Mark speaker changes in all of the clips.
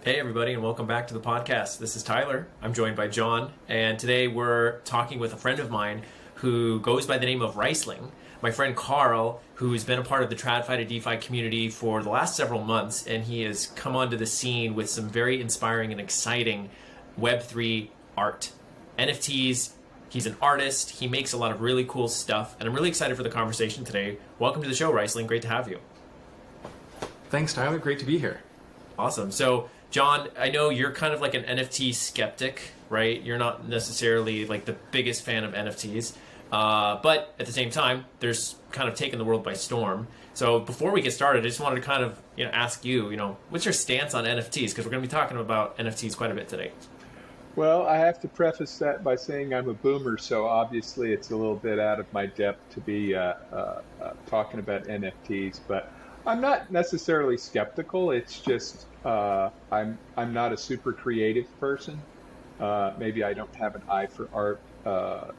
Speaker 1: Hey everybody, and welcome back to the podcast. This is Tyler. I'm joined by John, and today we're talking with a friend of mine who goes by the name of Riceling. My friend Carl, who's been a part of the TradFi to DeFi community for the last several months, and he has come onto the scene with some very inspiring and exciting Web3 art. NFTs, he's an artist, he makes a lot of really cool stuff, and I'm really excited for the conversation today. Welcome to the show, Riceling. Great to have you.
Speaker 2: Thanks, Tyler. Great to be here.
Speaker 1: Awesome. So, John, I know you're kind of like an NFT skeptic, right? You're not necessarily like the biggest fan of NFTs, but at the same time, there's kind of taken the world by storm. So before we get started, I just wanted to kind of ask you, what's your stance on NFTs? Because we're going to be talking about NFTs quite a bit today.
Speaker 3: Well, I have to preface that by saying I'm a boomer, so obviously it's a little bit out of my depth to be talking about NFTs, but I'm not necessarily skeptical. It's just I'm not a super creative person. Maybe I don't have an eye for art. I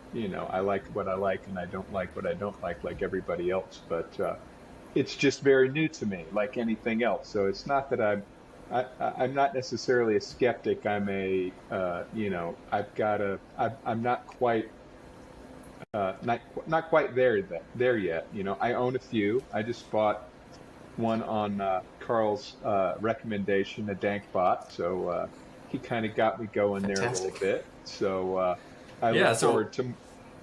Speaker 3: like what I like and I don't like what I don't like everybody else. But it's just very new to me, like anything else. So it's not that I'm not necessarily a skeptic. I'm a I'm not quite not quite there yet. I own a few. I just bought one on Carl's recommendation, a Dankbot. So he kind of got me going there a little bit. So I look forward to.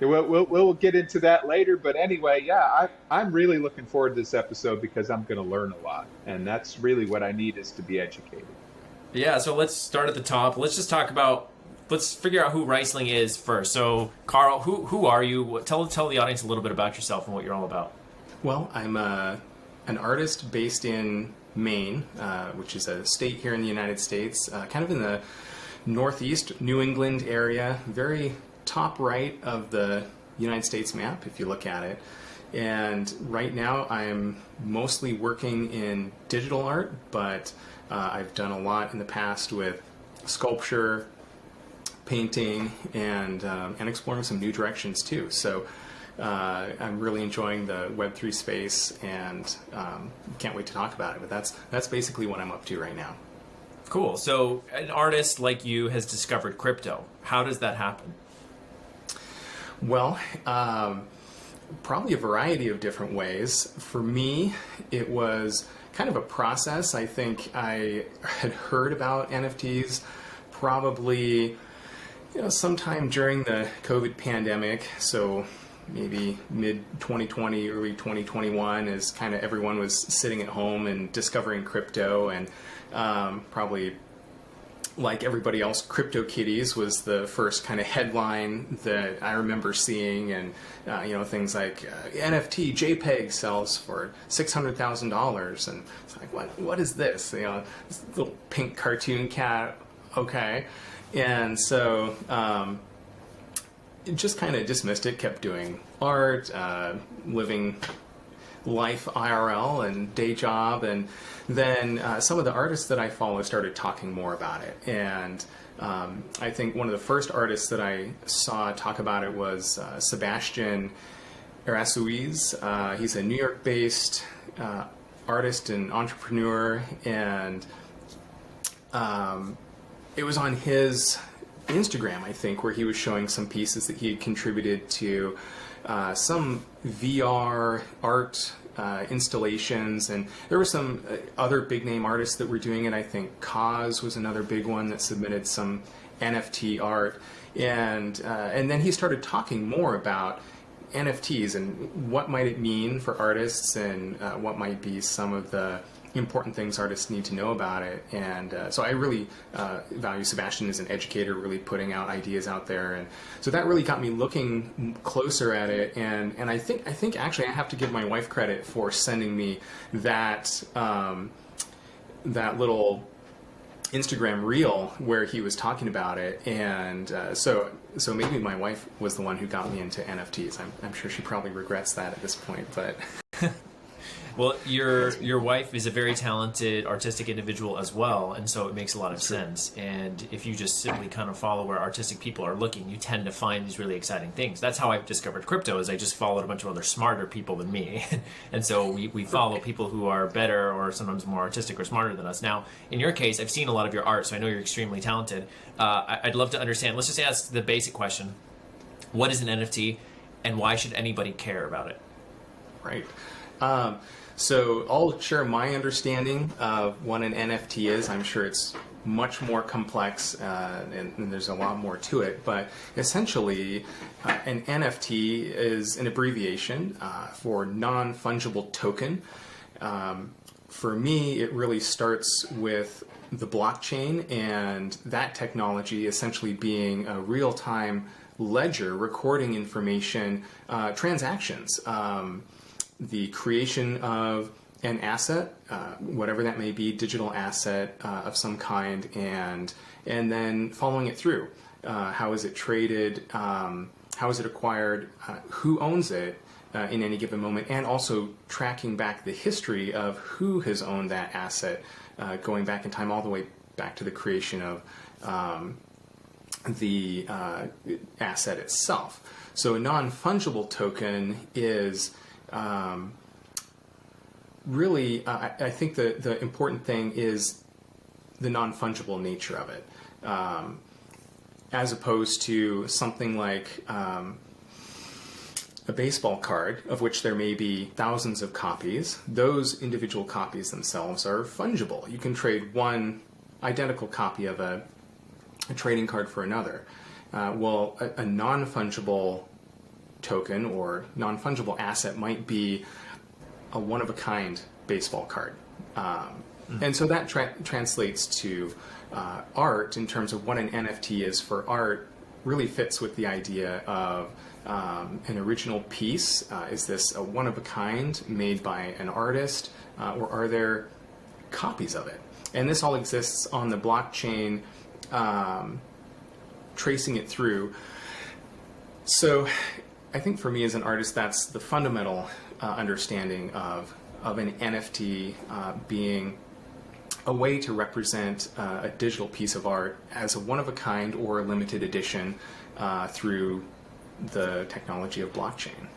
Speaker 3: We'll get into that later. But anyway, I'm really looking forward to this episode because I'm going to learn a lot, and that's really what I need is to be educated.
Speaker 1: Yeah. So let's start at the top. Let's figure out who Riceling is first. So Carl, who are you? Tell the audience a little bit about yourself and what you're all about.
Speaker 2: Well, I'm an artist based in Maine, which is a state here in the United States, kind of in the northeast New England area, very top right of the United States map, if you look at it. And right now I'm mostly working in digital art, but I've done a lot in the past with sculpture, painting, and exploring some new directions too. So I'm really enjoying the Web3 space and can't wait to talk about it. But that's basically what I'm up to right now.
Speaker 1: Cool. So an artist like you has discovered crypto. How does that happen?
Speaker 2: Well, probably a variety of different ways. For me, it was kind of a process. I think I had heard about NFTs probably sometime during the COVID pandemic. So maybe mid 2020, early 2021, as kind of everyone was sitting at home and discovering crypto, and probably like everybody else, CryptoKitties was the first kind of headline that I remember seeing, and things like NFT JPEG sells for $600,000, and it's like, what is this? This little pink cartoon cat, okay, and so. Just kind of dismissed it, kept doing art, living life IRL and day job, and then some of the artists that I follow started talking more about it. And I think one of the first artists that I saw talk about it was Sebastian Erasuiz. He's a New York-based artist and entrepreneur, and it was on his Instagram, I think, where he was showing some pieces that he had contributed to some VR art installations, and there were some other big name artists that were doing it. I think Kaz was another big one that submitted some NFT art, and then he started talking more about NFTs and what might it mean for artists, and what might be some of the important things artists need to know about it. And so I really value Sebastian as an educator, really putting out ideas out there, and so that really got me looking closer at it. And I think actually I have to give my wife credit for sending me that that little Instagram reel where he was talking about it. And so maybe my wife was the one who got me into NFTs. I'm sure she probably regrets that at this point, but
Speaker 1: Well, your wife is a very talented artistic individual as well, and so it makes a lot of sense. And if you just simply kind of follow where artistic people are looking, you tend to find these really exciting things. That's how I've discovered crypto, is I just followed a bunch of other smarter people than me. And so we follow people who are better or sometimes more artistic or smarter than us. Now, in your case, I've seen a lot of your art, so I know you're extremely talented. I'd love to understand. Let's just ask the basic question. What is an NFT, and why should anybody care about it?
Speaker 2: Right. So I'll share my understanding of what an NFT is. I'm sure it's much more complex and there's a lot more to it. But essentially, an NFT is an abbreviation for non-fungible token. For me, it really starts with the blockchain and that technology essentially being a real-time ledger recording information, transactions. The creation of an asset, whatever that may be, digital asset of some kind, and then following it through. How is it traded? How is it acquired? Who owns it in any given moment? And also tracking back the history of who has owned that asset, going back in time all the way back to the creation of the asset itself. So a non-fungible token is really, I think the important thing is the non-fungible nature of it, as opposed to something like a baseball card, of which there may be thousands of copies. Those individual copies themselves are fungible. You can trade one identical copy of a trading card for another. Well, a non-fungible token or non-fungible asset might be a one-of-a-kind baseball card. And so that translates to art in terms of what an NFT is for art, really fits with the idea of an original piece. Is this a one-of-a-kind made by an artist, or are there copies of it? And this all exists on the blockchain, tracing it through. So I think for me as an artist, that's the fundamental understanding of an NFT being a way to represent a digital piece of art as a one-of-a-kind or a limited edition through the technology of blockchain.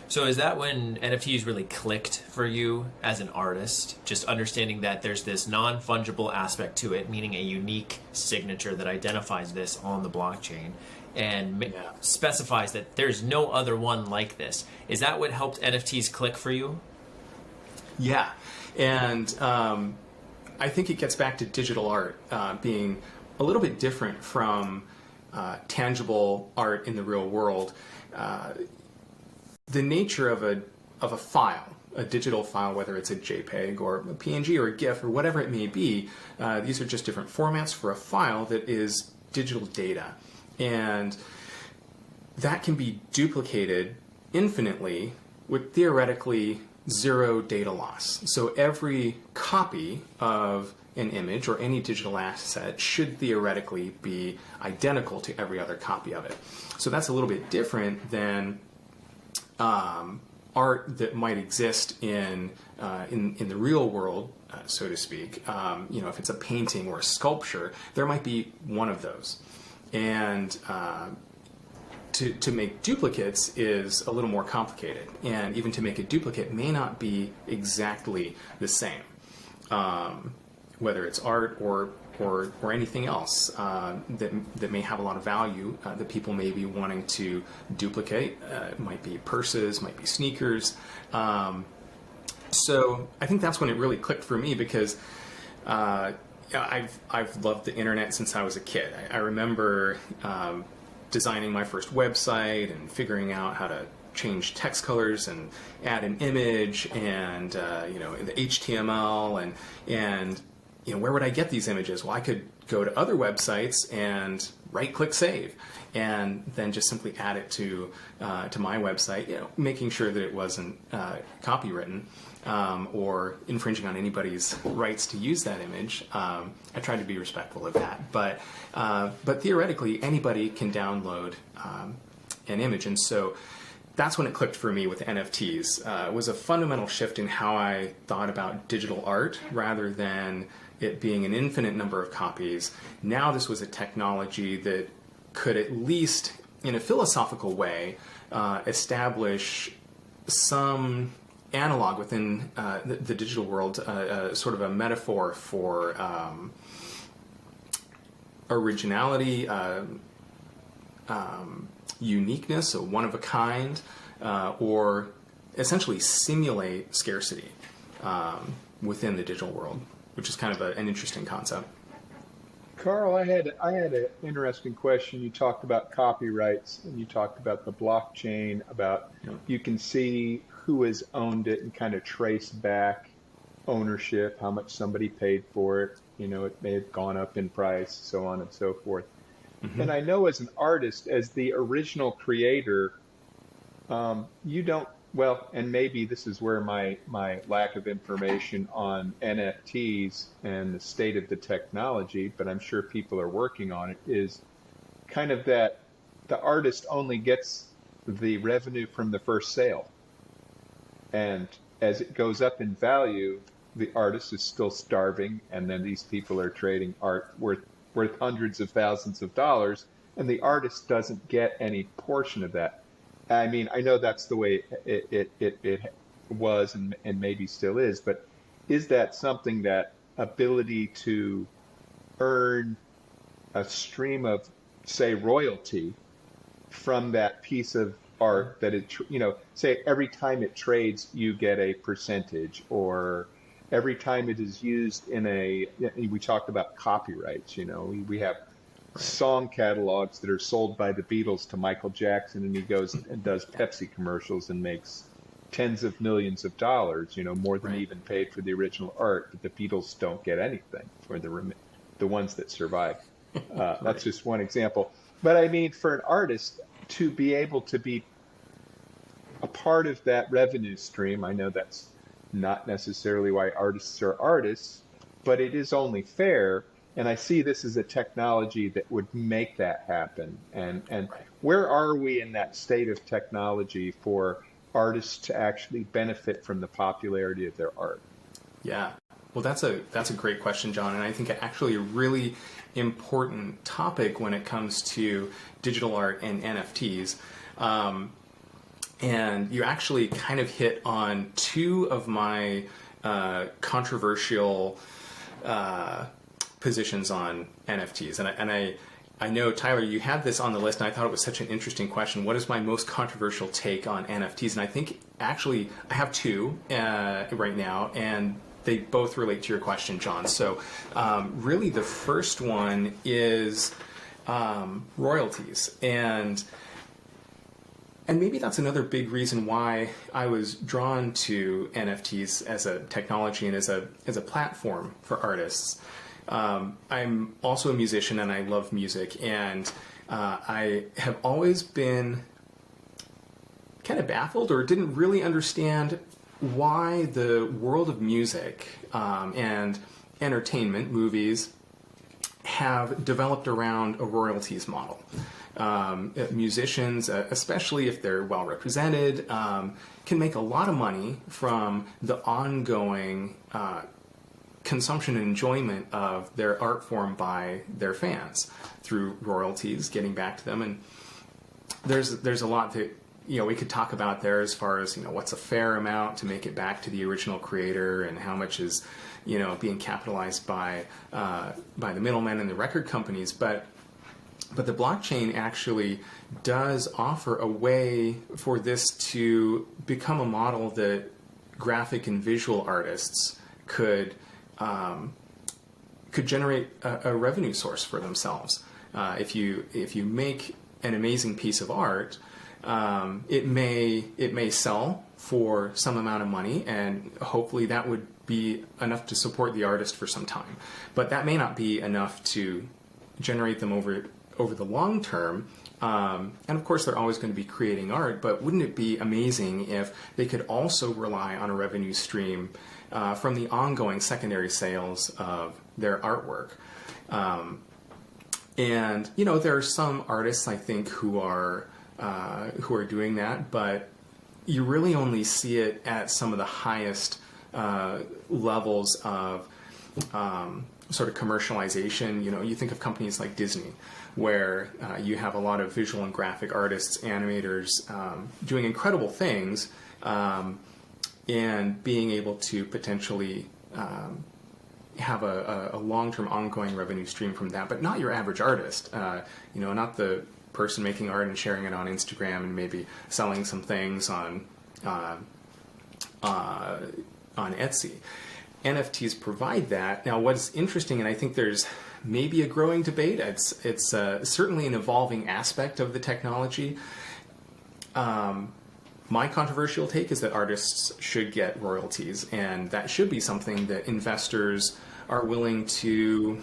Speaker 1: So is that when NFTs really clicked for you as an artist? Just understanding that there's this non-fungible aspect to it, meaning a unique signature that identifies this on the blockchain and specifies that there's no other one like this. Is that what helped NFTs click for you?
Speaker 2: Yeah. And I think it gets back to digital art being a little bit different from tangible art in the real world. The nature of a file, a digital file, whether it's a JPEG or a PNG or a GIF or whatever it may be, these are just different formats for a file that is digital data. And that can be duplicated infinitely with theoretically zero data loss. So every copy of an image or any digital asset should theoretically be identical to every other copy of it. So that's a little bit different than art that might exist in the real world, so to speak. If it's a painting or a sculpture, there might be one of those. And to make duplicates is a little more complicated. And even to make a duplicate may not be exactly the same, whether it's art or anything else that may have a lot of value that people may be wanting to duplicate. It might be purses, might be sneakers. So I think that's when it really clicked for me, because I've loved the internet since I was a kid. I remember designing my first website and figuring out how to change text colors and add an image and the HTML and where would I get these images? Well, I could go to other websites and right-click save, and then just simply add it to my website, making sure that it wasn't copywritten or infringing on anybody's rights to use that image. I tried to be respectful of that, but theoretically, anybody can download an image, and so that's when it clicked for me with NFTs. It was a fundamental shift in how I thought about digital art rather than it being an infinite number of copies. Now this was a technology that could, at least in a philosophical way, establish some analog within the digital world, sort of a metaphor for originality, uniqueness, so one of a kind, or essentially simulate scarcity within the digital world, which is kind of an interesting concept.
Speaker 3: Carl, I had an interesting question. You talked about copyrights and you talked about the blockchain, about you can see who has owned it and kind of trace back ownership, how much somebody paid for it. It may have gone up in price, so on and so forth. Mm-hmm. And I know as an artist, as the original creator, you don't, well, and maybe this is where my lack of information on NFTs and the state of the technology, but I'm sure people are working on it, is kind of that the artist only gets the revenue from the first sale. And as it goes up in value, the artist is still starving, and then these people are trading art worth hundreds of thousands of dollars, and the artist doesn't get any portion of that. I mean, I know that's the way it was and maybe still is, but is that something, that ability to earn a stream of, say, royalty from that piece of art that it, say every time it trades, you get a percentage, or every time it is used in we talked about copyrights, we have song catalogs that are sold by the Beatles to Michael Jackson, and he goes and does Pepsi commercials and makes tens of millions of dollars, more than even paid for the original art, but the Beatles don't get anything for the ones that survive. That's just one example. But I mean, for an artist to be able to be a part of that revenue stream, I know that's not necessarily why artists are artists, but it is only fair. And I see this as a technology that would make that happen. And where are we in that state of technology for artists to actually benefit from the popularity of their art?
Speaker 2: Yeah, well, that's a great question, John, and I think actually a really important topic when it comes to digital art and NFTs. And you actually kind of hit on two of my controversial positions on NFTs. And I know, Tyler, you had this on the list, and I thought it was such an interesting question. What is my most controversial take on NFTs? And I think, actually, I have two right now, and they both relate to your question, John. So really the first one is royalties. And maybe that's another big reason why I was drawn to NFTs as a technology and as a platform for artists. I'm also a musician, and I love music, and I have always been kind of baffled, or didn't really understand why the world of music and entertainment, movies, have developed around a royalties model. Musicians, especially if they're well represented, can make a lot of money from the ongoing consumption and enjoyment of their art form by their fans through royalties, getting back to them. And there's a lot that we could talk about there, as far as what's a fair amount to make it back to the original creator, and how much is being capitalized by the middlemen and the record companies. But the blockchain actually does offer a way for this to become a model that graphic and visual artists could generate a revenue source for themselves. If you make an amazing piece of art, it may sell for some amount of money, and hopefully that would be enough to support the artist for some time. But that may not be enough to generate them over the long term. And of course, they're always going to be creating art, but wouldn't it be amazing if they could also rely on a revenue stream from the ongoing secondary sales of their artwork? And there are some artists, I think, who are who are doing that, but you really only see it at some of the highest levels of sort of commercialization. You know, you think of companies like Disney, where you have a lot of visual and graphic artists, animators doing incredible things, and being able to potentially have a long-term ongoing revenue stream from that, but not your average artist. You know, not the person making art and sharing it on Instagram and maybe selling some things on Etsy. NFTs provide that. Now, what's interesting, and I think there's maybe a growing debate, it's certainly an evolving aspect of the technology. My controversial take is that artists should get royalties, and that should be something that investors are willing to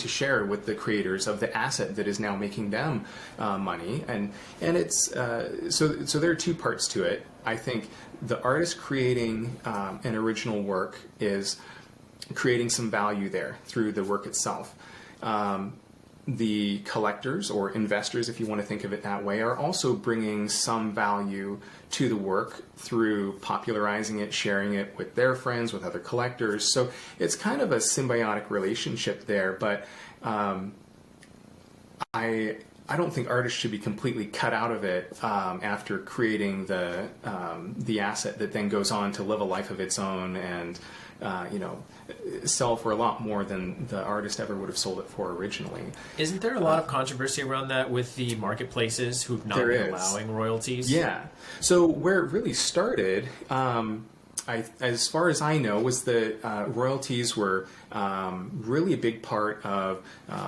Speaker 2: share with the creators of the asset that is now making them money. And it's so there are two parts to it. I think the artist creating an original work is creating some value there through the work itself. The collectors or investors, if you want to think of it that way, are also bringing some value to the work through popularizing it, sharing it with their friends, with other collectors. So it's kind of a symbiotic relationship there, but I don't think artists should be completely cut out of it after creating the asset that then goes on to live a life of its own and sell for a lot more than the artist ever would have sold it for originally.
Speaker 1: Isn't there a lot of controversy around that with the marketplaces who've not been allowing royalties?
Speaker 2: Yeah. So where it really started, as far as I know, was that royalties were really a big part of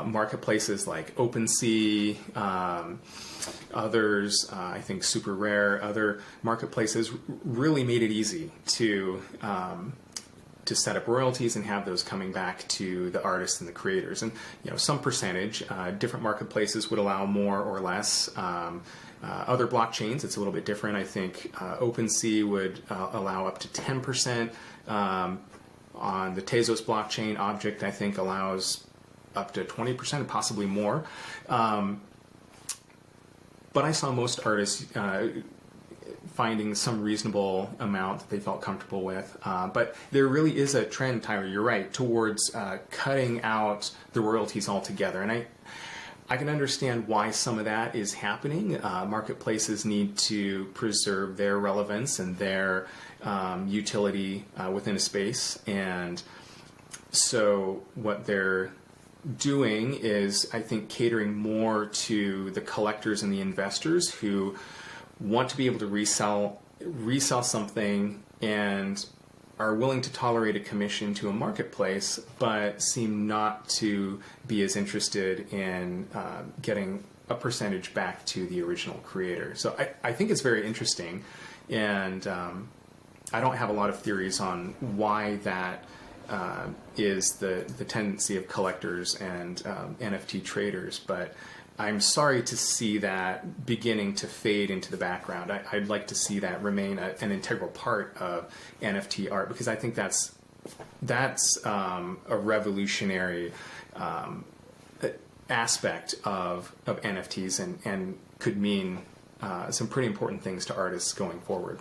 Speaker 2: marketplaces like OpenSea, others, I think Super Rare, other marketplaces really made it easy to set up royalties and have those coming back to the artists and the creators. And some percentage, different marketplaces would allow more or less. Other blockchains, it's a little bit different. I think OpenSea would allow up to 10%. On the Tezos blockchain, Object, I think, allows up to 20% and possibly more. But I saw most artists finding some reasonable amount that they felt comfortable with. But there really is a trend, Tyler, you're right, towards cutting out the royalties altogether. And I can understand why some of that is happening. Marketplaces need to preserve their relevance and their utility within a space. And so what they're doing is, I think, catering more to the collectors and the investors who want to be able to resell something and are willing to tolerate a commission to a marketplace, but seem not to be as interested in getting a percentage back to the original creator. So I think it's very interesting, and I don't have a lot of theories on why that is the tendency of collectors and NFT traders, but I'm sorry to see that beginning to fade into the background. I'd like to see that remain an integral part of NFT art, because I think that's a revolutionary aspect of NFTs and could mean some pretty important things to artists going forward.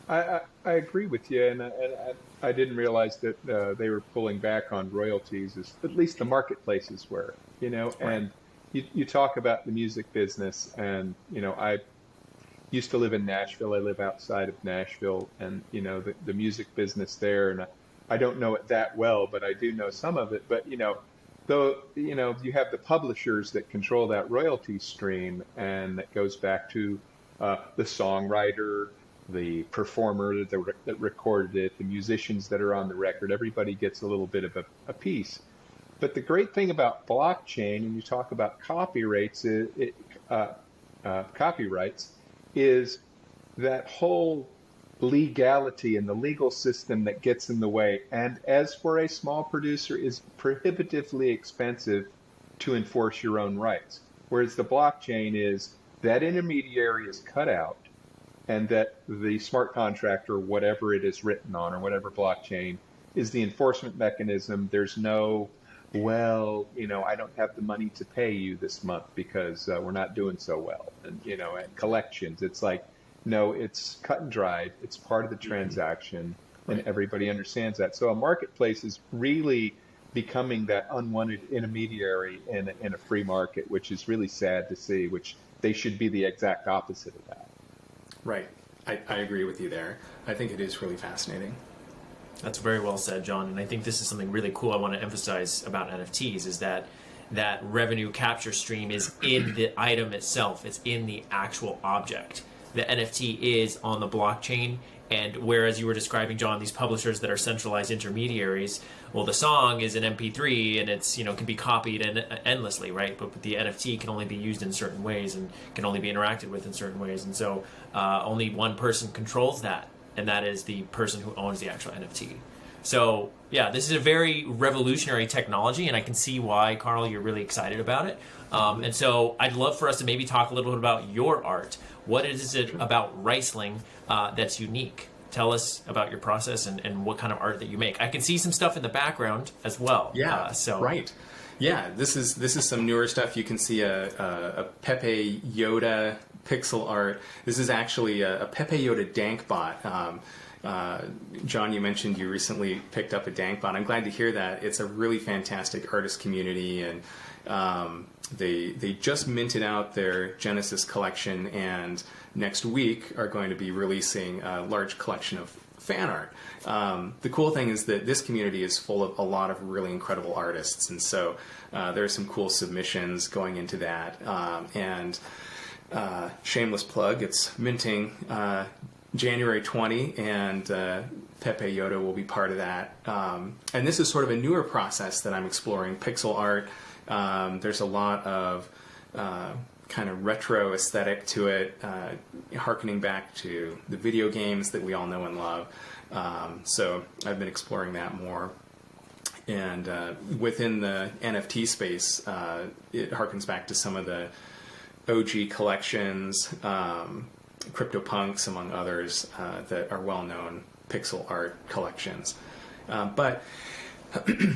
Speaker 3: I agree with you, and I didn't realize that they were pulling back on royalties, at least the marketplaces were,
Speaker 2: Right.
Speaker 3: And you talk about the music business, and I used to live in Nashville. I live outside of Nashville, and the music business there, and I don't know it that well, but I do know some of it. But though you have the publishers that control that royalty stream, and that goes back to the songwriter, the performer that recorded it, the musicians that are on the record. Everybody gets a little bit of a piece. But the great thing about blockchain, and you talk about copyrights, is that whole legality and the legal system that gets in the way. And as for a small producer, is prohibitively expensive to enforce your own rights. Whereas the blockchain is that intermediary is cut out, and that the smart contract, or whatever it is written on, or whatever blockchain, is the enforcement mechanism. There's no well, I don't have the money to pay you this month because we're not doing so well. And, and collections, it's like, no, it's cut and dried. It's part of the transaction, and everybody understands that. So a marketplace is really becoming that unwanted intermediary in a free market, which is really sad to see, which they should be the exact opposite of that.
Speaker 2: Right. I agree with you there. I think it is really fascinating.
Speaker 1: That's very well said, John. And I think this is something really cool I want to emphasize about NFTs is that revenue capture stream is in the item itself. It's in the actual object. The NFT is on the blockchain. And whereas you were describing, John, these publishers that are centralized intermediaries, well, the song is an MP3 and it's, can be copied endlessly, right? But the NFT can only be used in certain ways and can only be interacted with in certain ways. And so only one person controls that, and that is the person who owns the actual NFT. So, yeah, this is a very revolutionary technology, and I can see why, Carl, you're really excited about it. And so I'd love for us to maybe talk a little bit about your art. What is it about Riceling that's unique? Tell us about your process and what kind of art that you make. I can see some stuff in the background as well.
Speaker 2: Yeah, right. Yeah, this is some newer stuff. You can see a Pepe Yoda pixel art. This is actually a Pepe Yoda Dankbot. John, you mentioned you recently picked up a Dankbot. I'm glad to hear that. It's a really fantastic artist community, and they just minted out their Genesis collection, and next week are going to be releasing a large collection of fan art. The cool thing is that this community is full of a lot of really incredible artists, and so there are some cool submissions going into that. And shameless plug, it's minting January 20, and Pepe Yoda will be part of that. And this is sort of a newer process that I'm exploring, pixel art. There's a lot of kind of retro aesthetic to it, harkening back to the video games that we all know and love. So I've been exploring that more. And within the NFT space, it harkens back to some of the OG collections, CryptoPunks, among others, that are well-known pixel art collections. But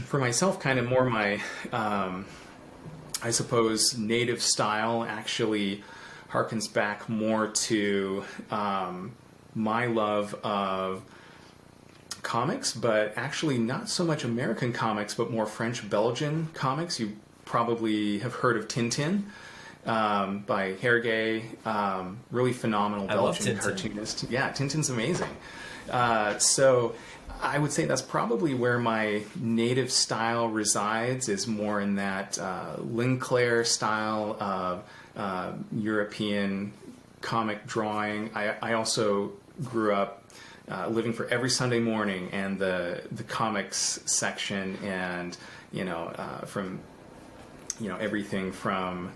Speaker 2: for myself, kind of more my, I suppose, native style actually harkens back more to my love of comics, but actually not so much American comics, but more French-Belgian comics. You probably have heard of Tintin. By Hergé, really phenomenal Belgian cartoonist. Yeah, Tintin's amazing. So I would say that's probably where my native style resides, is more in that Linclair style of European comic drawing. I also grew up living for every Sunday morning and the comics section, and from everything from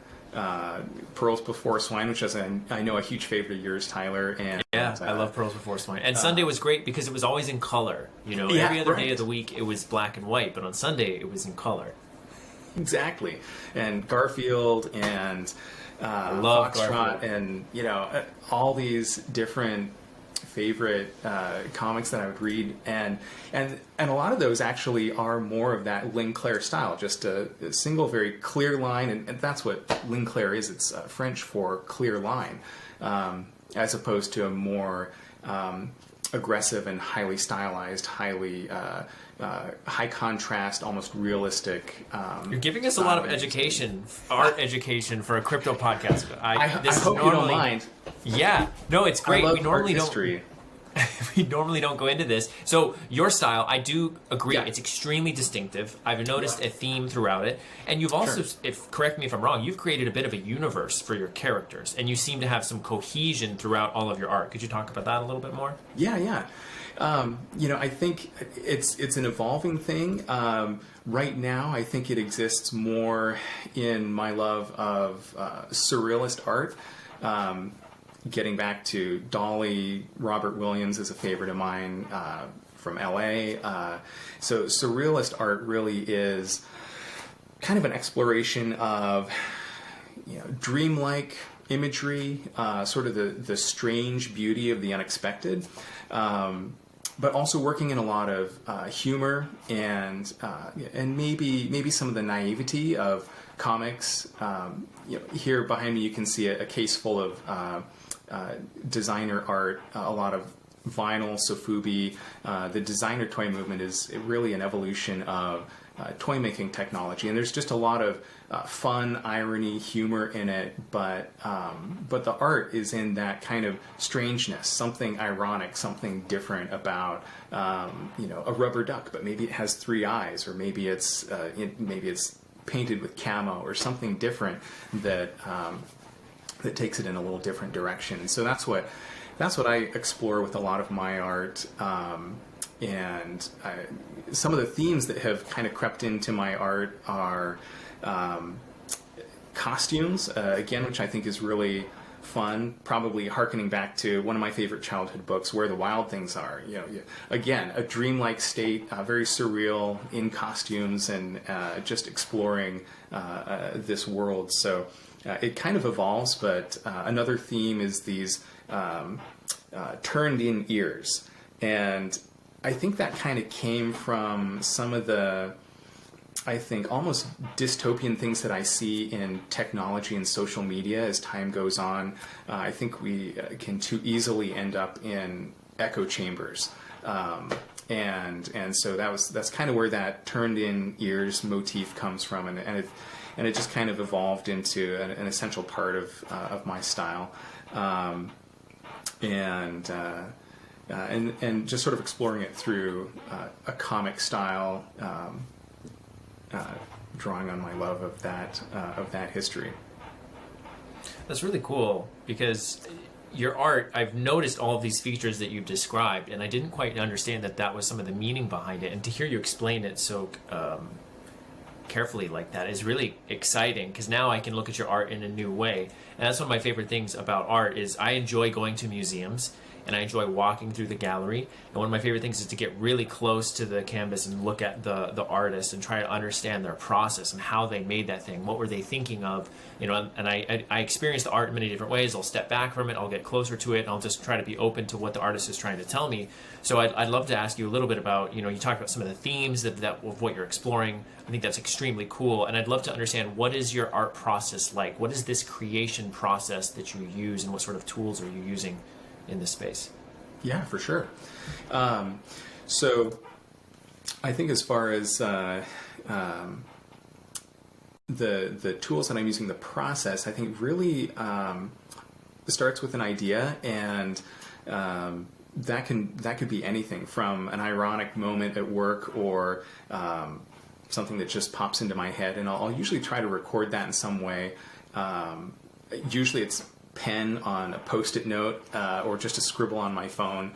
Speaker 2: Pearls Before Swine, which is I know a huge favorite of yours, Tyler. And
Speaker 1: yeah, I love Pearls Before Swine. And Sunday was great because it was always in color. Every other day of the week it was black and white, but on Sunday it was in color.
Speaker 2: Exactly. And Garfield and
Speaker 1: love
Speaker 2: Foxtrot,
Speaker 1: Garfield.
Speaker 2: and all these different favorite comics that I would read, and a lot of those actually are more of that Linclair style, just a single very clear line, and that's what Linclair is. It's French for clear line, as opposed to a more aggressive and highly stylized, highly high contrast, almost realistic.
Speaker 1: You're giving us a lot of education, art education for a crypto podcast.
Speaker 2: I hope you don't mind.
Speaker 1: Yeah, no, it's great.
Speaker 2: I love
Speaker 1: we normally
Speaker 2: art history.
Speaker 1: We normally don't go into this. So your style, I do agree,
Speaker 2: Yeah.
Speaker 1: it's extremely distinctive. I've noticed a theme throughout it, and you've also, correct me if I'm wrong, you've created a bit of a universe for your characters, and you seem to have some cohesion throughout all of your art. Could you talk about that a little bit more?
Speaker 2: Yeah. I think it's an evolving thing. Right now, I think it exists more in my love of surrealist art. Getting back to Dolly, Robert Williams is a favorite of mine from LA. So surrealist art really is kind of an exploration of dreamlike imagery, sort of the strange beauty of the unexpected. but also working in a lot of humor and maybe some of the naivety of comics. Here behind me you can see a case full of designer art, a lot of vinyl, sofubi. The designer toy movement is really an evolution of toy making technology, and there's just a lot of fun, irony, humor in it, but the art is in that kind of strangeness, something ironic, something different about a rubber duck, but maybe it has 3 eyes, or maybe it's painted with camo or something different that takes it in a little different direction. And so that's what I explore with a lot of my art. And some of the themes that have kind of crept into my art are costumes, again, which I think is really fun, probably hearkening back to one of my favorite childhood books, Where the Wild Things Are. Again, a dreamlike state, very surreal, in costumes, and just exploring this world. So it kind of evolves, but another theme is these turned-in ears. And I think that kind of came from some of the, I think, almost dystopian things that I see in technology and social media as time goes on. I think we can too easily end up in echo chambers. And so that's kind of where that turned-in ears motif comes from, and it just kind of evolved into an essential part of my style. And just sort of exploring it through a comic style, drawing on my love of that history.
Speaker 1: That's really cool, because your art, I've noticed all of these features that you've described, and I didn't quite understand that was some of the meaning behind it. And to hear you explain it so carefully like that is really exciting, because now I can look at your art in a new way. And that's one of my favorite things about art is I enjoy going to museums, and I enjoy walking through the gallery. And one of my favorite things is to get really close to the canvas and look at the artist and try to understand their process and how they made that thing. What were they thinking of? And I experience the art in many different ways. I'll step back from it, I'll get closer to it, and I'll just try to be open to what the artist is trying to tell me. So I'd love to ask you a little bit about, you talked about some of the themes of what you're exploring. I think that's extremely cool. And I'd love to understand, what is your art process like? What is this creation process that you use, and what sort of tools are you using in this space?
Speaker 2: Yeah, for sure. So I think as far as the tools that I'm using, the process, I think really starts with an idea, and that could be anything from an ironic moment at work, or something that just pops into my head, and I'll usually try to record that in some way. Usually it's pen on a post-it note, or just a scribble on my phone,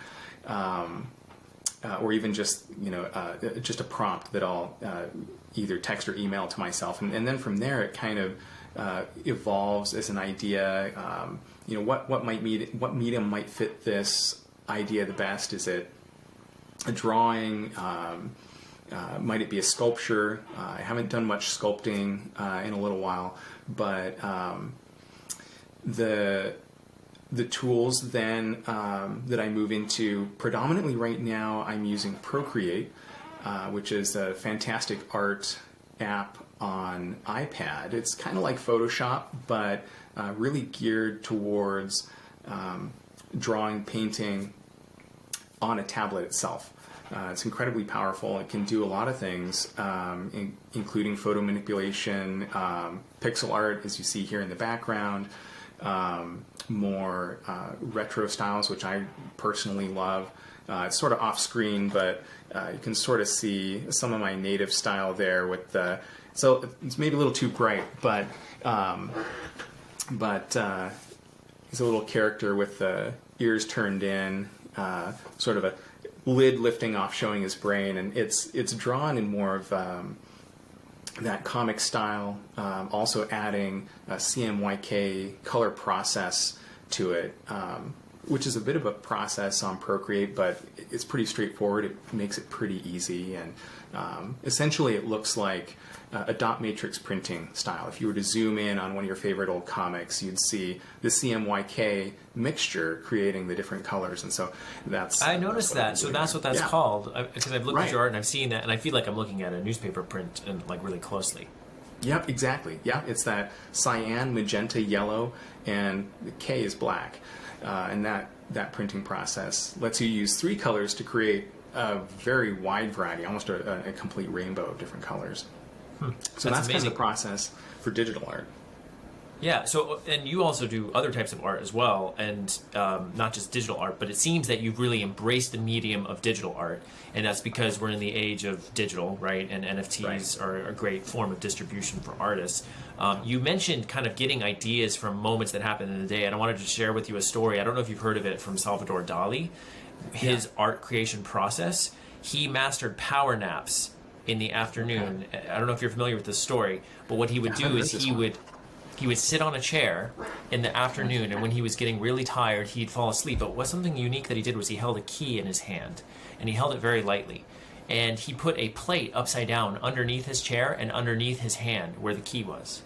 Speaker 2: or even just a prompt that I'll either text or email to myself, and then from there it kind of evolves as an idea. What medium might fit this idea the best? Is it a drawing? Might it be a sculpture? I haven't done much sculpting in a little while, but the tools then that I move into, predominantly right now I'm using Procreate, which is a fantastic art app on iPad. It's kind of like Photoshop, but really geared towards drawing, painting on a tablet itself. It's incredibly powerful. It can do a lot of things, including photo manipulation, pixel art, as you see here in the background, more retro styles, which I personally love. It's sort of off screen, but you can sort of see some of my native style there with so it's maybe a little too bright, but he's a little character with the ears turned in, sort of a lid lifting off, showing his brain, and it's drawn in more of that comic style, also adding a CMYK color process to it, which is a bit of a process on Procreate, but it's pretty straightforward. It makes it pretty easy, and essentially it looks like a dot matrix printing style. If you were to zoom in on one of your favorite old comics, you'd see the CMYK mixture creating the different colors, and so that's...
Speaker 1: I noticed that, so that's what that's called, because I've looked at your art and I've seen that, and I feel like I'm looking at a newspaper print and like really closely.
Speaker 2: Yep, exactly. Yeah, it's that cyan, magenta, yellow, and the K is black. And that printing process lets you use 3 colors to create a very wide variety, almost a complete rainbow of different colors. So that's kind of the process for digital art.
Speaker 1: Yeah, so, and you also do other types of art as well, and not just digital art, but it seems that you've really embraced the medium of digital art, and that's because we're in the age of digital, right? And NFTs are a great form of distribution for artists. You mentioned kind of getting ideas from moments that happen in the day, and I wanted to share with you a story. I don't know if you've heard of it, from Salvador Dali. His art creation process, he mastered power naps in the afternoon. Okay. I don't know if you're familiar with this story, but what he would do is he would sit on a chair in the afternoon, and when he was getting really tired, he'd fall asleep. But what's something unique that he did was he held a key in his hand, and he held it very lightly. And he put a plate upside down underneath his chair and underneath his hand where the key was.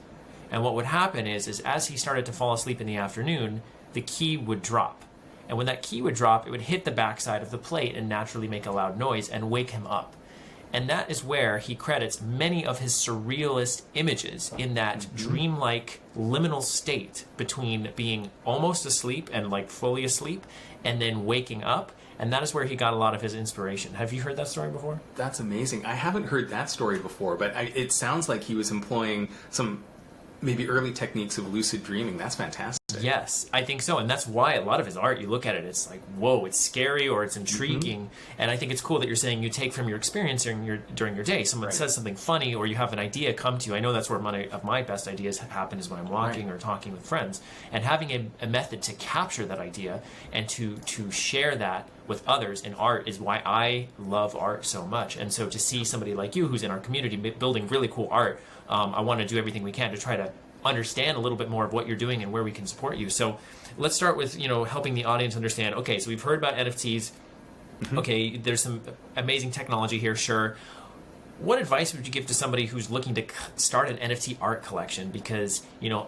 Speaker 1: And what would happen is as he started to fall asleep in the afternoon, the key would drop. And when that key would drop, it would hit the backside of the plate and naturally make a loud noise and wake him up. And that is where he credits many of his surrealist images, in that dreamlike liminal state between being almost asleep and like fully asleep and then waking up. And that is where he got a lot of his inspiration. Have you heard that story before?
Speaker 2: That's amazing. I haven't heard that story before, but it sounds like he was employing some maybe early techniques of lucid dreaming. That's fantastic.
Speaker 1: Yes, I think so. And that's why a lot of his art, you look at it, it's like, whoa, it's scary or it's intriguing. And I think it's cool that you're saying you take from your experience during your day. Someone says something funny, or you have an idea come to you. I know that's where my best ideas happen, is when I'm walking or talking with friends. And having a method to capture that idea and to share that with others in art is why I love art so much. And so to see somebody like you who's in our community building really cool art, I want to do everything we can to try to understand a little bit more of what you're doing and where we can support you. So let's start with, helping the audience understand, okay, so we've heard about NFTs. Okay, there's some amazing technology here, sure. What advice would you give to somebody who's looking to start an NFT art collection? Because,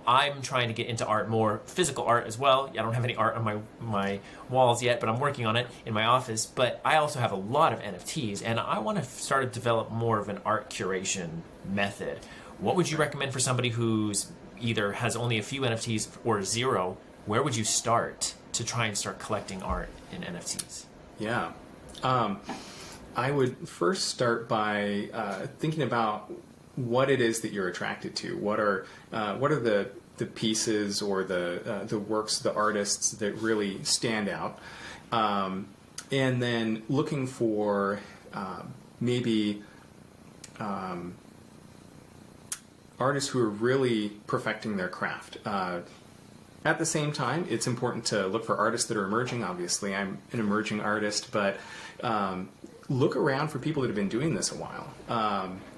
Speaker 1: I'm trying to get into art, more physical art as well. I don't have any art on my walls yet, but I'm working on it in my office. But I also have a lot of NFTs, and I want to start to develop more of an art curation method. What would you recommend for somebody who's either has only a few NFTs or 0? Where would you start to try and start collecting art in NFTs?
Speaker 2: Yeah. I would first start by thinking about what it is that you're attracted to. What are the pieces or the works, the artists that really stand out, and then looking for maybe artists who are really perfecting their craft. At the same time, it's important to look for artists that are emerging. Obviously, I'm an emerging artist, but look around for people that have been doing this a while.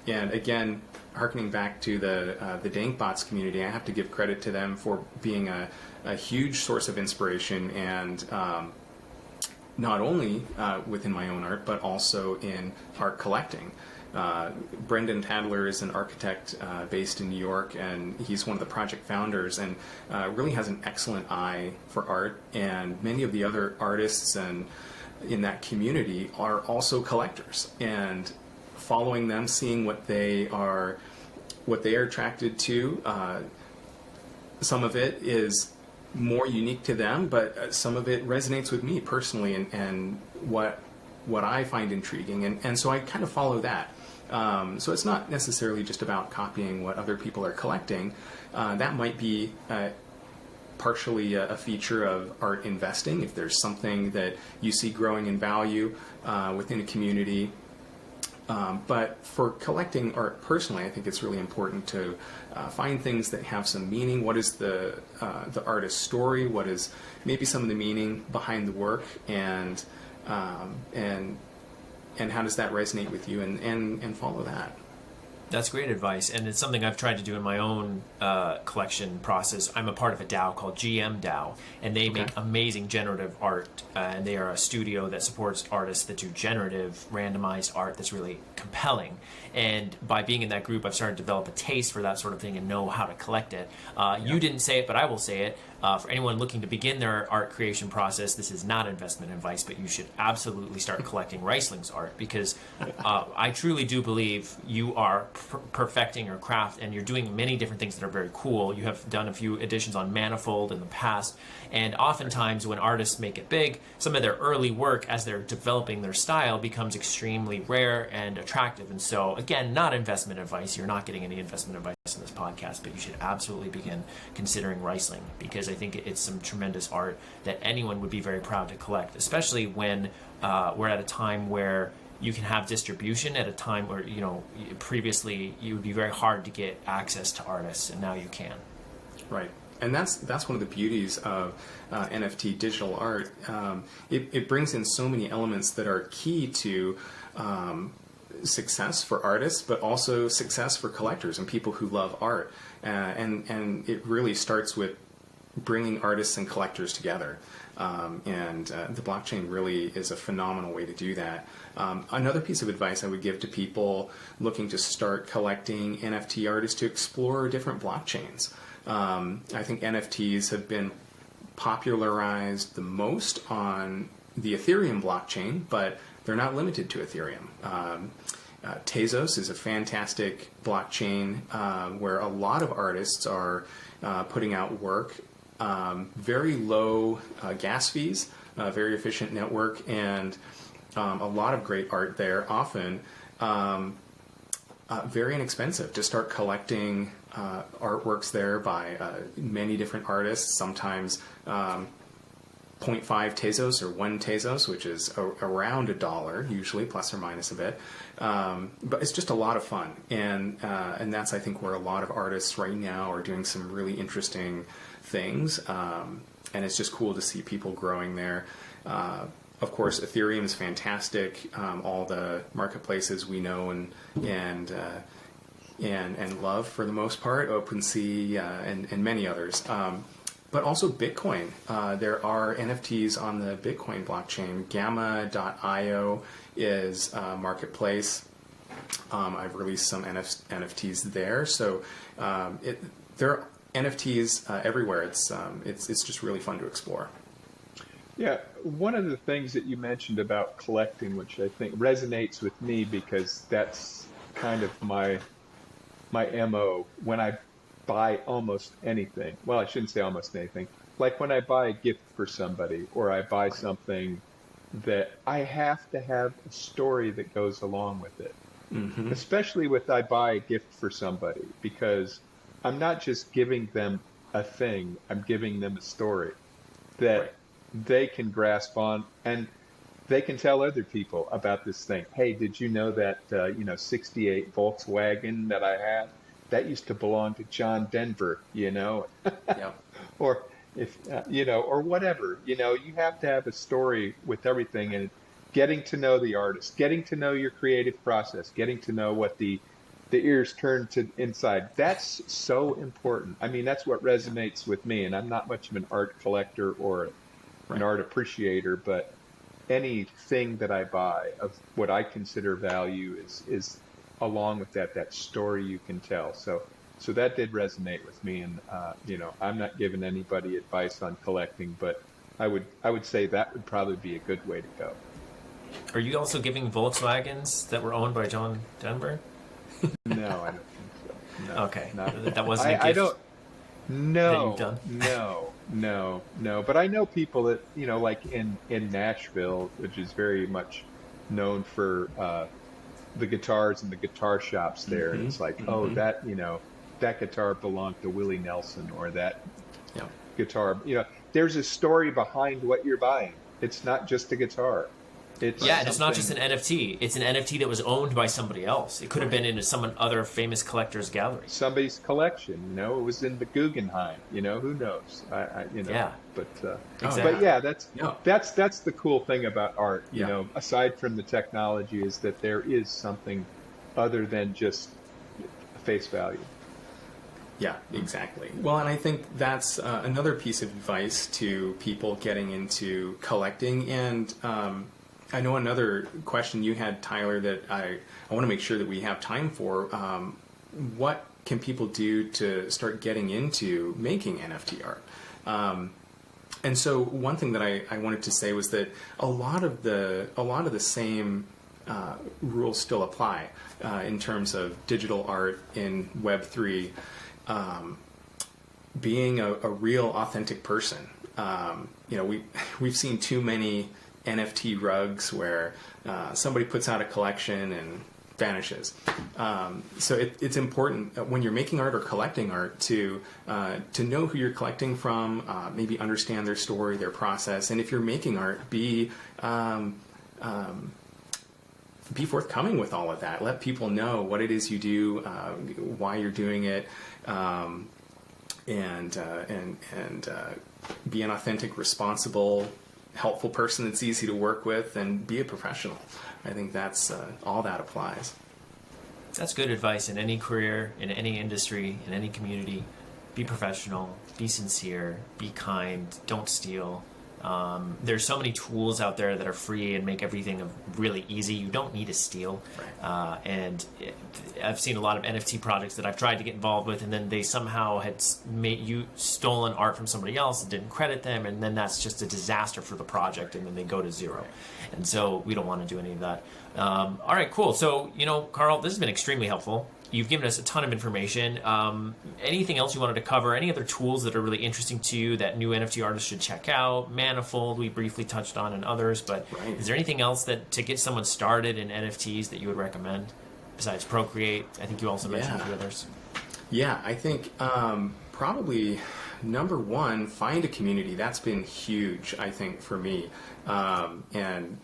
Speaker 2: And again, harkening back to the Dankbots community, I have to give credit to them for being a huge source of inspiration, and not only within my own art, but also in art collecting. Brendan Tadler is an architect based in New York, and he's one of the project founders, and really has an excellent eye for art. And many of the other artists and in that community are also collectors, and following them, seeing what they are attracted to. Some of it is more unique to them, but some of it resonates with me personally, and what I find intriguing, and so I kind of follow that. So it's not necessarily just about copying what other people are collecting. That might be partially a feature of art investing. If there's something that you see growing in value within a community. But for collecting art personally, I think it's really important to find things that have some meaning. What is the artist's story? What is maybe some of the meaning behind the work, and how does that resonate with you, and follow that.
Speaker 1: That's great advice, and it's something I've tried to do in my own collection process. I'm a part of a DAO called GM DAO, and they make amazing generative art, and they are a studio that supports artists that do generative, randomized art that's really compelling. And by being in that group, I've started to develop a taste for that sort of thing and know how to collect it. You didn't say it, but I will say it. For anyone looking to begin their art creation process, this is not investment advice, but you should absolutely start collecting Riceling's art, because I truly do believe you are perfecting your craft, and you're doing many different things that are very cool. You have done a few editions on Manifold in the past, and oftentimes when artists make it big, some of their early work as they're developing their style becomes extremely rare and attractive. And so, again, not investment advice. You're not getting any investment advice in this podcast, but you should absolutely begin considering Riceling, because I think it's some tremendous art that anyone would be very proud to collect, especially when we're at a time where you can have distribution at a time where, previously it would be very hard to get access to artists, and now you can.
Speaker 2: Right. And that's one of the beauties of NFT digital art. It brings in so many elements that are key to success for artists, but also success for collectors and people who love art. And it really starts with bringing artists and collectors together. The blockchain really is a phenomenal way to do that. Another piece of advice I would give to people looking to start collecting NFT art is to explore different blockchains. I think NFTs have been popularized the most on the Ethereum blockchain, but they're not limited to Ethereum. Tezos is a fantastic blockchain where a lot of artists are putting out work. Very low gas fees, very efficient network, and a lot of great art there, often very inexpensive to start collecting artworks there by many different artists, sometimes 0.5 Tezos or 1 Tezos, which is around $1, usually, plus or minus a bit. But it's just a lot of fun, and that's, I think, where a lot of artists right now are doing some really interesting things, and it's just cool to see people growing there. Of course, Ethereum is fantastic. All the marketplaces we know and love for the most part, OpenSea and many others. But also Bitcoin. There are NFTs on the Bitcoin blockchain. Gamma.io is a marketplace. I've released some NFTs there. So there are NFTs everywhere. It's just really fun to explore.
Speaker 3: Yeah, one of the things that you mentioned about collecting, which I think resonates with me because that's kind of my MO when I buy almost anything. Well, I shouldn't say almost anything. Like when I buy a gift for somebody, or I buy something that I have to have a story that goes along with it. Mm-hmm. Especially with I buy a gift for somebody, because I'm not just giving them a thing, I'm giving them a story that they can grasp on, and they can tell other people about this thing. Hey, did you know that 68 Volkswagen that I had, that used to belong to John Denver, Yeah. Or if or whatever, you have to have a story with everything, and getting to know the artist, getting to know your creative process, getting to know what the ears turn to inside. That's so important. I mean, that's what resonates with me, and I'm not much of an art collector or an art appreciator, but anything that I buy of what I consider value is along with that story you can tell. So that did resonate with me, and I'm not giving anybody advice on collecting, but I would say that would probably be a good way to go.
Speaker 1: Are you also giving Volkswagens that were owned by John Denver?
Speaker 3: No, I don't think so. No,
Speaker 1: okay, that wasn't a gift.
Speaker 3: I don't. No,
Speaker 1: that you've done?
Speaker 3: No. But I know people that like in Nashville, which is very much known for the guitars and the guitar shops there, and it's like, oh, that that guitar belonged to Willie Nelson, or that guitar. There's a story behind what you're buying. It's not just a guitar.
Speaker 1: And it's not just an NFT. It's an NFT that was owned by somebody else. It could have been in some other famous collector's gallery.
Speaker 3: Somebody's collection. It was in the Guggenheim. Who knows?
Speaker 1: Yeah.
Speaker 3: But
Speaker 1: exactly.
Speaker 3: But yeah, that's the cool thing about art. Aside from the technology, is that there is something other than just face value.
Speaker 2: Yeah, exactly. Well, and I think that's another piece of advice to people getting into collecting. And I know another question you had, Tyler, that I want to make sure that we have time for. What can people do to start getting into making NFT art? And so one thing that I wanted to say was that a lot of the same rules still apply in terms of digital art in Web3. Being a real authentic person. We've seen too many NFT rugs where somebody puts out a collection and vanishes. So it's important when you're making art or collecting art to know who you're collecting from, maybe understand their story, their process, and if you're making art, be forthcoming with all of that. Let people know what it is you do, why you're doing it, and be an authentic, responsible, helpful person that's easy to work with, and be a professional. I think that's all that applies.
Speaker 1: That's good advice in any career, in any industry, in any community. Be professional, be sincere, be kind, don't steal. There's so many tools out there that are free and make everything really easy. You don't need to steal.
Speaker 2: Right.
Speaker 1: And I've seen a lot of NFT projects that I've tried to get involved with, and then they somehow had stolen art from somebody else and didn't credit them, and then that's just a disaster for the project, and then they go to zero. And so we don't want to do any of that. All right, cool. So, Carl, this has been extremely helpful. You've given us a ton of information. Anything else you wanted to cover? Any other tools that are really interesting to you that new NFT artists should check out? Manifold, we briefly touched on, and others. But
Speaker 2: Right.
Speaker 1: Is there anything else that to get someone started in NFTs that you would recommend besides Procreate? I think you also mentioned a few others.
Speaker 2: Yeah, I think probably number one, find a community. That's been huge, I think, for me. And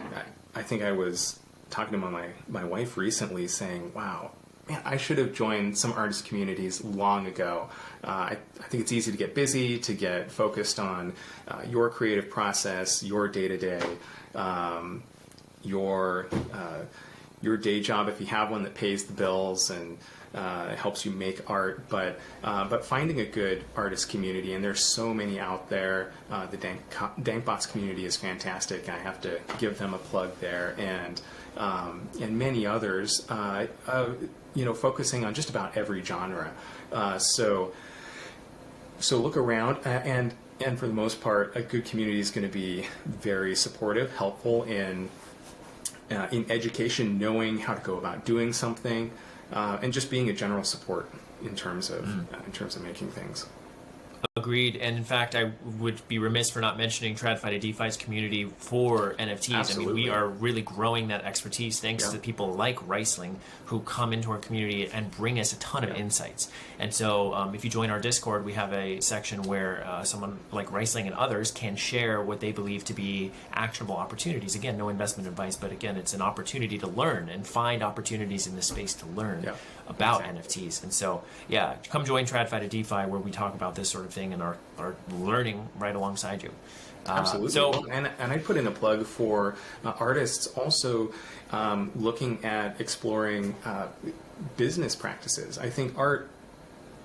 Speaker 2: I think I was talking to my wife recently saying, wow, man, I should have joined some artist communities long ago. I think it's easy to get busy, to get focused on your creative process, your day-to-day, your day job if you have one that pays the bills and helps you make art. But finding a good artist community, and there's so many out there. The Dankbots community is fantastic. I have to give them a plug there, and many others. Focusing on just about every genre. So look around, and for the most part, a good community is going to be very supportive, helpful in education, knowing how to go about doing something, and just being a general support in terms of making things.
Speaker 1: Agreed. And in fact, I would be remiss for not mentioning TradFi to DeFi's community for NFTs.
Speaker 2: Absolutely.
Speaker 1: I mean, we are really growing that expertise thanks to people like Riceling who come into our community and bring us a ton of insights. And so if you join our Discord, we have a section where someone like Riceling and others can share what they believe to be actionable opportunities. Again, no investment advice, but again, it's an opportunity to learn and find opportunities in this space to learn about NFTs. And so, come join TradFi to DeFi where we talk about this sort of thing and are learning right alongside you.
Speaker 2: Absolutely.
Speaker 1: So,
Speaker 2: and I put in a plug for artists also looking at exploring business practices. I think art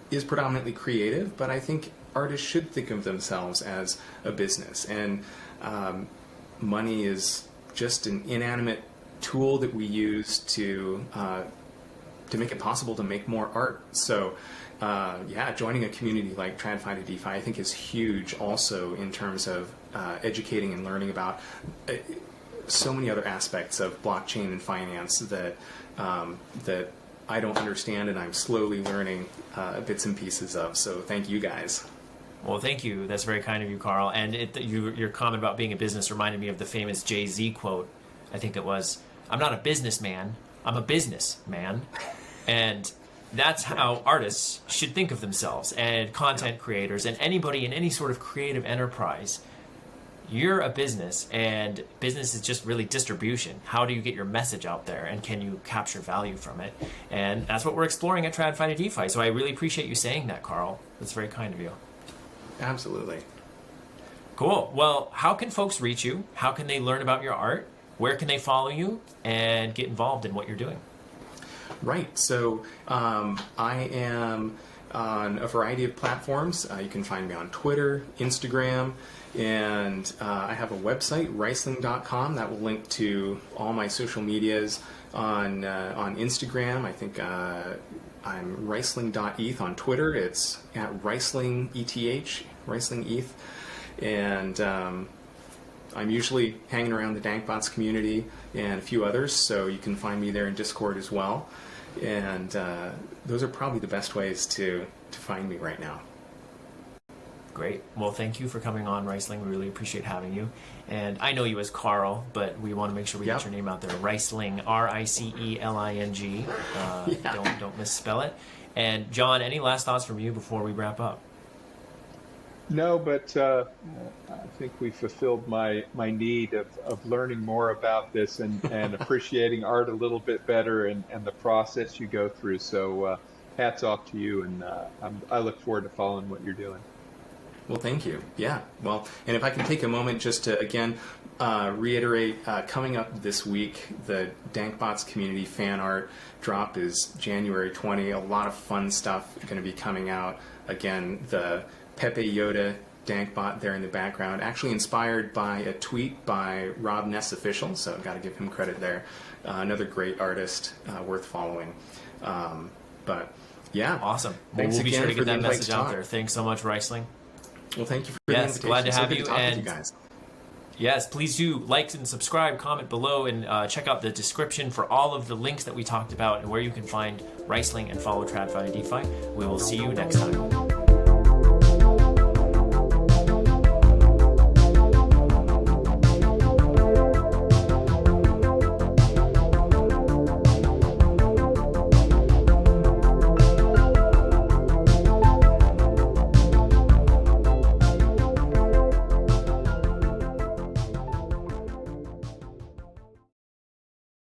Speaker 2: is predominantly creative, but I think artists should think of themselves as a business. And money is just an inanimate tool that we use to make it possible to make more art. So, joining a community like TradFi to DeFi, I think, is huge also in terms of educating and learning about so many other aspects of blockchain and finance that I don't understand and I'm slowly learning bits and pieces of. So thank you guys.
Speaker 1: Well, thank you. That's very kind of you, Carl. And your comment about being a business reminded me of the famous Jay-Z quote. I think it was, "I'm not a businessman, I'm a businessman." And that's how artists should think of themselves, and content creators, and anybody in any sort of creative enterprise. You're a business, and business is just really distribution. How do you get your message out there, and can you capture value from it? And that's what we're exploring at TradFi to DeFi. So I really appreciate you saying that, Carl. That's very kind of you.
Speaker 2: Absolutely.
Speaker 1: Cool. Well, how can folks reach you? How can they learn about your art? Where can they follow you and get involved in what you're doing?
Speaker 2: Right. So I am on a variety of platforms. You can find me on Twitter, Instagram, and I have a website, riceling.com, that will link to all my social medias. On Instagram, I think I'm riceling.eth. On Twitter, it's at ricelingeth, ricelingeth. And I'm usually hanging around the Dankbots community and a few others, so you can find me there in Discord as well. And those are probably the best ways to find me right now.
Speaker 1: Great. Well, thank you for coming on, Riceling. We really appreciate having you. And I know you as Carl, but we want to make sure we get your name out there. Riceling, Riceling. Don't misspell it. And John, any last thoughts from you before we wrap up?
Speaker 3: No, but I think we fulfilled my need of learning more about this and appreciating art a little bit better and the process you go through. So hats off to you, and I look forward to following what you're doing.
Speaker 2: Well, thank you. Yeah. Well, and if I can take a moment just to, again, reiterate, coming up this week, the Dankbots community fan art drop is January 20. A lot of fun stuff going to be coming out. Again, the Pepe Yoda Dankbot there in the background, actually inspired by a tweet by Rob Ness Official, so I've got to give him credit there. Another great artist, worth following. But yeah.
Speaker 1: Awesome.
Speaker 2: Thanks
Speaker 1: we'll be
Speaker 2: again
Speaker 1: sure to
Speaker 2: for
Speaker 1: get
Speaker 2: the
Speaker 1: that
Speaker 2: invite
Speaker 1: message
Speaker 2: to
Speaker 1: out
Speaker 2: talk.
Speaker 1: there. Thanks so much, Riceling.
Speaker 2: Well, thank you for the
Speaker 1: Yes,
Speaker 2: invitation.
Speaker 1: glad to
Speaker 2: So
Speaker 1: have
Speaker 2: good
Speaker 1: you.
Speaker 2: talk with
Speaker 1: And
Speaker 2: you guys.
Speaker 1: yes, please do like and subscribe, comment below, and check out the description for all of the links that we talked about and where you can find Riceling and follow TradFi DeFi. We will see you next time.